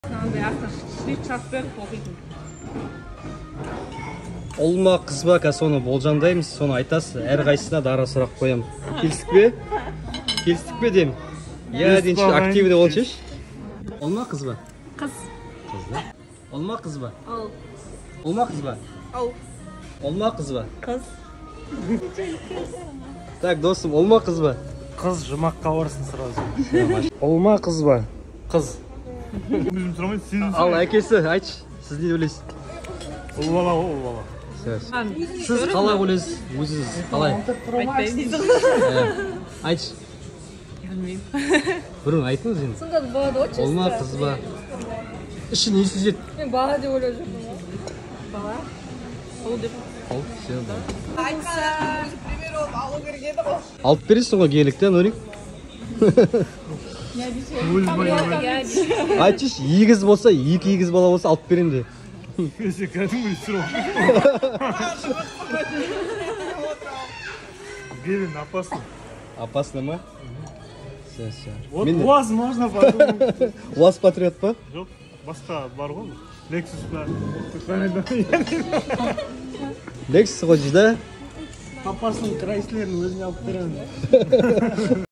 Ұл ма қыз ба, соны болжамдаймыз, соны айтасыз. Әрқайсысына дара сұрақ қоямын. Келістік пе? Келістік пе деймін? Я дейінші активный болшыш. Ұл ма қыз ба? Қыз. Қыз да? Ұл ма қыз ба? Ұл. Ұл ма қыз ба? Ұл. Ұл ма қыз ба? Қыз. Так, достым, ұл ма қыз ба? Қыз жұмаққа орсын сразу. Ұл ма қыз ба? Қыз. Өзім сұрамайды, сен Ал әкесі, айтшы, сіз не ойлайсыз? ұл бала, ұл бала. Сіз қалай ойлайсыз? Өзіңіз қалай? Айтпаймын дейсің. Айтшы. Білмеймін. Бұрын айтыңыз енді. Сонда болады ғой. Ұл ма қыз ба? Іші не сезеді? Мен бала деп ойлап жүрмін. Бала. Ұл деп. Ұл, все, да. Айтса. Пример болып алу керек еді ғой. Алып бересің ғой геліктен, Нурик. Айтшы, егіз болса, екі егіз бала болса алып берем де. Кесе кәдімгі сұрау. Гелин опасно. Опасно ма? Все. Вот возможно подумать. УАЗ патриот па? Жоқ, басқа бар ғой. Lexus бар. Lexus ғой да? Папасының Крайслерін өзіне алып беремін.